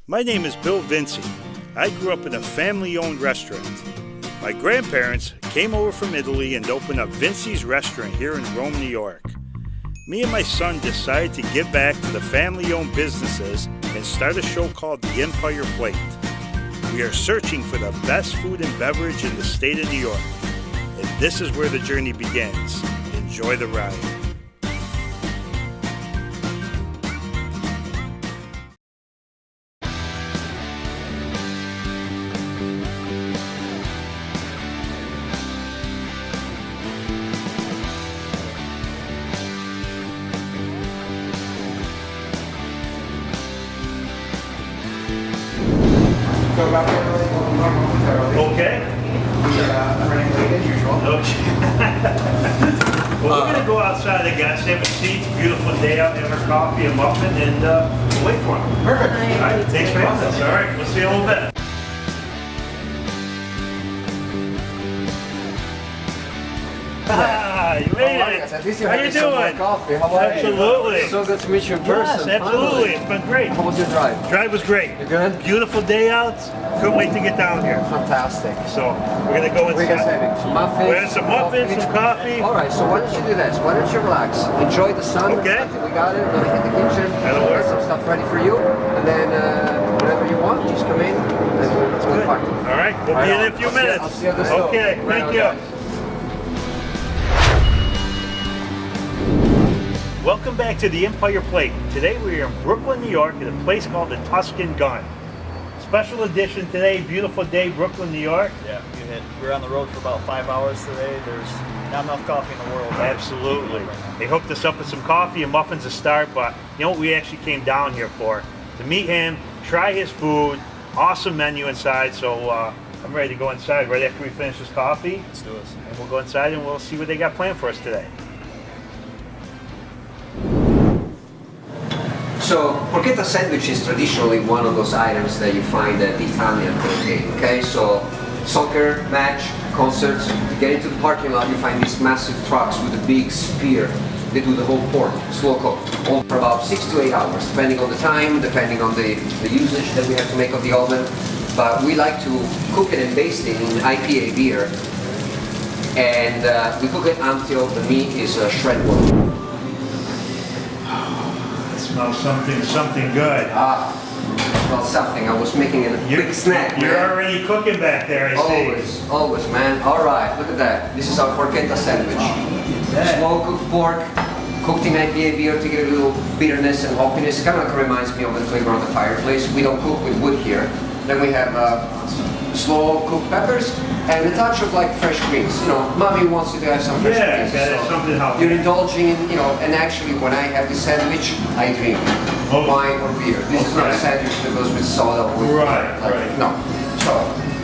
My name is Bill Vinci. I grew up in a family-owned restaurant. My grandparents came over from Italy and opened up Vinci's restaurant here in Rome, New York. Me and my son decided to give back to the family-owned businesses and start a show called The Empire Plate. We are searching for the best food and beverage in the state of New York. And this is where the journey begins. Enjoy the ride. So about Okay. running late as usual. Okay. Well, we're going to go outside the gas, have a seat, beautiful day out, have our coffee and muffin, and we'll wait for them. Perfect. All right, thanks for having us. All right, we'll see you in a little bit. Ah, you made it. At least you How had you some more doing? coffee. How are Absolutely. you? So good to meet you in person. Yes, absolutely. It's been great. How was your drive? Drive was great. You good? Beautiful day out. Couldn't wait to get down here. Fantastic. So we're going to go We're inside. having some muffins. We're having some muffins, some coffee. All right, so why don't you do this? Why don't you relax? Enjoy the sun. Okay. I think we got it. We're gonna hit the kitchen. That'll work. Get some stuff ready for you. And then whenever you want, just come in and let's go party. All right, we'll be in a few minutes. I'll see you at the stove. Okay, Right thank on, you. guys. Welcome back to the Empire Plate. Today we are in Brooklyn, New York at a place called the Tuscan Gun. Special edition today, beautiful day, Brooklyn, New York. Yeah, we're on the road for about 5 hours today. There's not enough coffee in the world. Absolutely. They hooked us up with some coffee and muffins to start, but you know what we actually came down here for? To meet him, try his food, awesome menu inside, so I'm ready to go inside right after we finish this coffee. Let's do this. And we'll go inside and we'll see what they got planned for us today. So, porchetta sandwich is traditionally one of those items that you find at the Italian tailgate, okay? So, soccer, match, concerts, you get into the parking lot, you find these massive trucks with a big spear. They do the whole pork, slow cook, all for about 6 to 8 hours, depending on the time, depending on the usage that we have to make of the oven. But we like to cook it and baste it in IPA beer. And we cook it until the meat is shreddable. Smells something good. Well, something. I was making a quick snack. You're man. already cooking back there, I see. Always, man. All right, look at that. This is our porchetta sandwich. Slow cooked pork, cooked in IPA beer to get a little bitterness and hoppiness. Kind of reminds me of the flavor of the fireplace. We don't cook with wood here. Then we have slow cooked peppers and a touch of like fresh greens. You know, mommy wants you to have some fresh greens. Yeah, something healthy. You're indulging in, you know, and actually when I have this sandwich, I drink wine or beer. This is not a sandwich that goes with soda or with Right. No. So,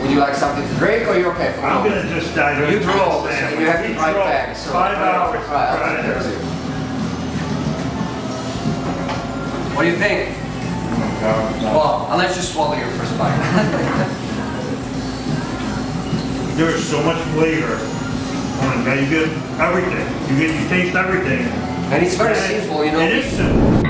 would you like something to drink or you okay for I'm now? going to just dive into You drove, this and sandwich. you have to We drive drove back. So 5 hours. Right. What do you think? Well, I'll let you swallow your first bite. There is so much flavor. Oh my God, you get everything. You taste everything. And it's very simple, you know. It is simple.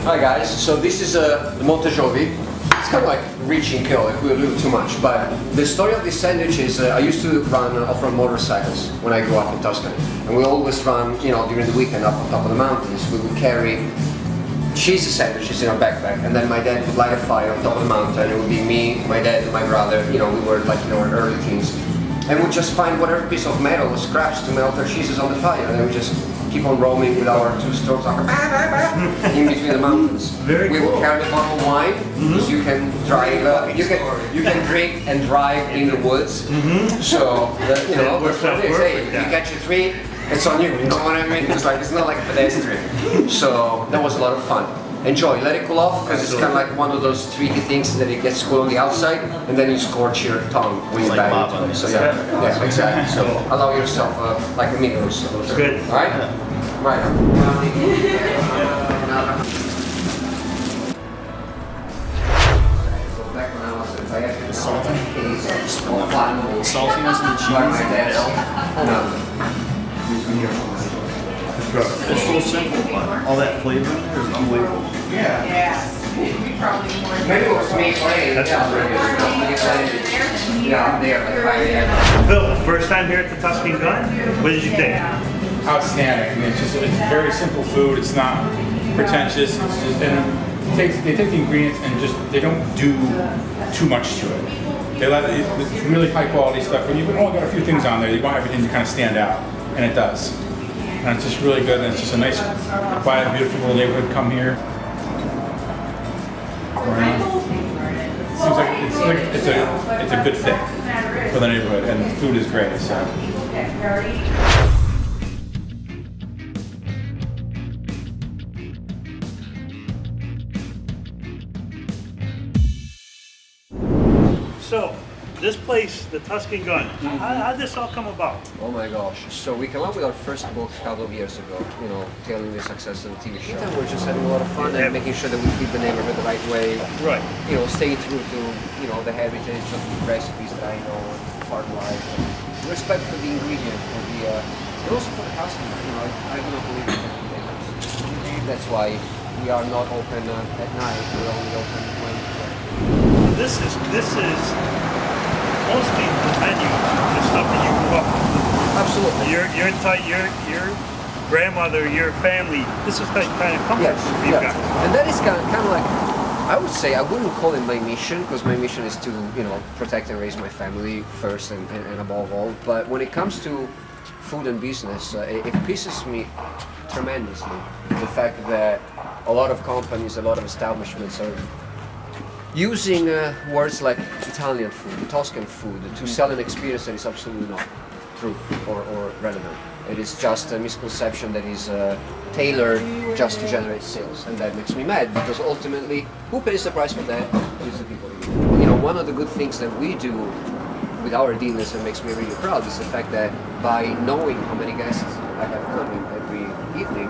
Hi guys, so this is the Montejovi. It's kind of like reach and kill if we a little too much, but the story of this sandwich is I used to run off-road motorcycles when I grew up in Tuscany, and we always run, you know, during the weekend up on top of the mountains. We would carry cheesy sandwiches in our backpack, and then my dad would light a fire on top of the mountain. It would be me, my dad, and my brother. You know, we were like in our early teens, and we just find whatever piece of metal or scraps to melt our cheeses on the fire, and then we just keep on roaming with our two strokes like, in between the mountains. Very we cool. will carry a bottle of wine because you can drive, you can drink and drive in the woods. So you know, works out hey, perfect, you yeah. catch your treat, it's on you. You know what I mean? It's not like a pedestrian. So that was a lot of fun. Enjoy, let it cool off because it's kind of like one of those tricky things that it gets cool on the outside and then you scorch your tongue when you bang into it. So yeah, exactly. So allow yourself like a mini roast. Good. All right? Right. Saltiness and the cheese. It's so simple, but all that flavor in there is unbelievable. Maybe it was me playing. Yeah, there. Bill, first time here at the Tuscan Gun? What did you think? Outstanding. I mean, it's very simple food. It's not pretentious. It's just, and they take the ingredients and just they don't do too much to it. They let it's really high quality stuff. When you've only got a few things on there, you want everything to kind of stand out, and it does. And it's just really good. And it's just a nice, quiet, beautiful little neighborhood. Come here. Seems like it's a good fit for the neighborhood, and the food is great. So. So, this place, the Tuscan Gun, how did this all come about? Oh my gosh. So we came up with our first book a couple of years ago, you know, telling the success of the TV show. And we're just having a lot of fun and making sure that we feed the neighborhood the right way. Right. You know, staying true to, you know, the heritage of the recipes that I know, farm life, and respect for the ingredient, for the, and also for the customer. You know, I do not believe in containers. That's why we are not open at night. We're only open when. This is mostly the menu, the stuff that you grew up with. Absolutely. Your grandmother, your family, this is the kind of comfort Yes, food you've got. and that is kind of like, I would say, I wouldn't call it my mission, because my mission is to, you know, protect and raise my family first and above all. But when it comes to food and business, it pisses me tremendously the fact that a lot of companies, a lot of establishments are using words like Italian food, Tuscan food, to sell an experience that is absolutely not true or relevant. It is just a misconception that is tailored just to generate sales, and that makes me mad because ultimately, who pays the price for that? Is the people. You know, one of the good things that we do with our dealers that makes me really proud is the fact that by knowing how many guests I have coming every evening,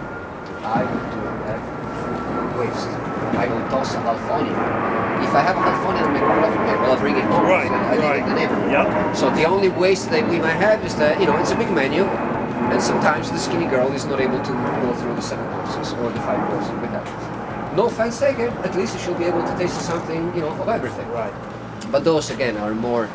I will do that food waste. I will toss a Alfonia. If I have a California, I'll bring it home. Right, I live in the neighborhood. Yep. So the only waste that we might have is that, you know, it's a big menu, and sometimes the skinny girl is not able to go through the 7 courses or the 5 courses with that. No offense taken, at least she'll be able to taste something, you know, of everything. Right. But those, again, are more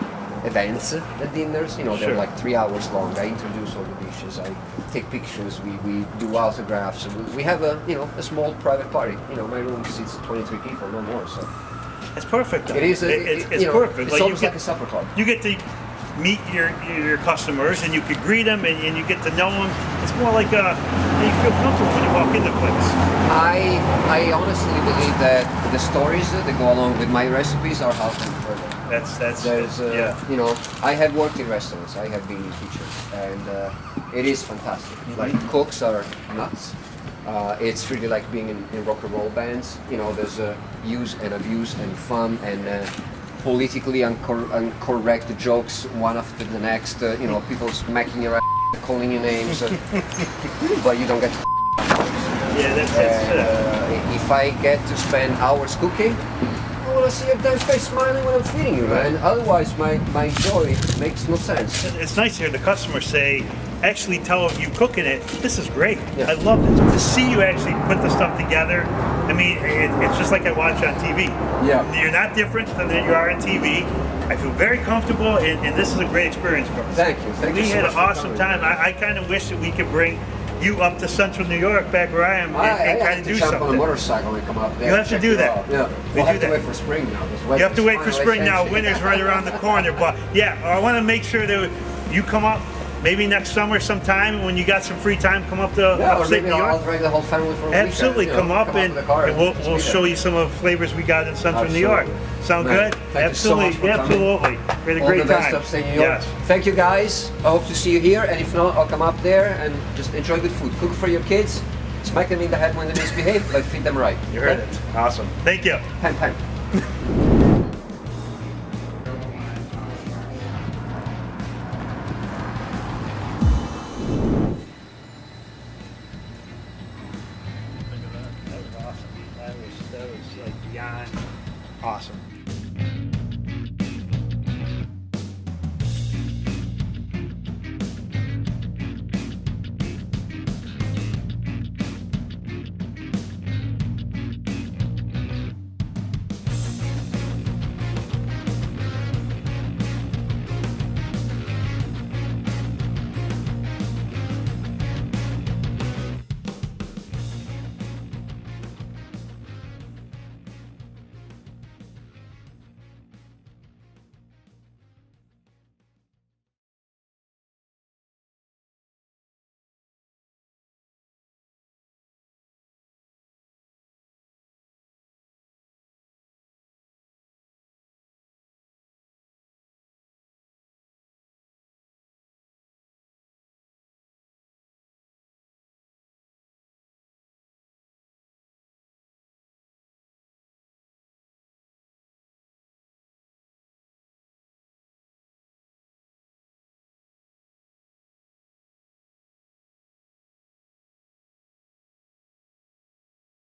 events than dinners. You know, they're Sure. like 3 hours long. I introduce all the dishes, I take pictures, we do autographs. We have a, you know, a small private party. You know, my room seats 23 people, no more. So It's perfect. Though. it is. It's you know, perfect. It's almost you like a supper club. You get to meet your customers, and you can greet them, and you get to know them. It's more like you feel comfortable when you walk into the place. I honestly believe that the stories that go along with my recipes are how to further. There's, yeah. you know, I have worked in restaurants, I have been in kitchens, and it is fantastic. Like, cooks are nuts. It's really like being in rock and roll bands. You know, there's use and abuse and fun and politically incorrect jokes one after the next. You know, people smacking your ass, calling you names, but you don't get to. Yeah, that's If I get to spend hours cooking, I want to see your damn face smiling when I'm feeding you, man. Otherwise, my joy makes no sense. It's nice to hear the customers say, actually tell you cooking it, this is great. Yeah. I love it. To see you actually put the stuff together, I mean, it's just like I watch on TV. Yeah. You're not different than you are on TV. I feel very comfortable, and this is a great experience for us. Thank you. Thank you We so had much an for awesome coming. time. I kind of wish that we could bring you up to Central New York, back where I am, I and kind have of to do jump on a something. motorcycle and come up there. You have to check do it that. out. Yeah. We We'll do have that. to wait for spring now. You have to wait for Finally spring now. changing. Winter's right around the corner. But yeah, I want to make sure that you come up maybe next summer sometime when you got some free time. Come up to Yeah, or upstate maybe New I'll York. drag the whole family for a Absolutely, weekend. come up and, with the car and we'll just show meet you some of the flavors we got in Central New Absolutely. York. Sound Man, good? thank you so much for Absolutely, coming. absolutely. We had a all great the best time. upstate New York. Yes. Thank you guys. I hope to see you here, and if not, I'll come up there and just enjoy good food. Cook for your kids, smack them in the head when they misbehave, but feed them right. You heard it. Awesome. Thank you. Pen, pen. That was awesome. That was like beyond awesome.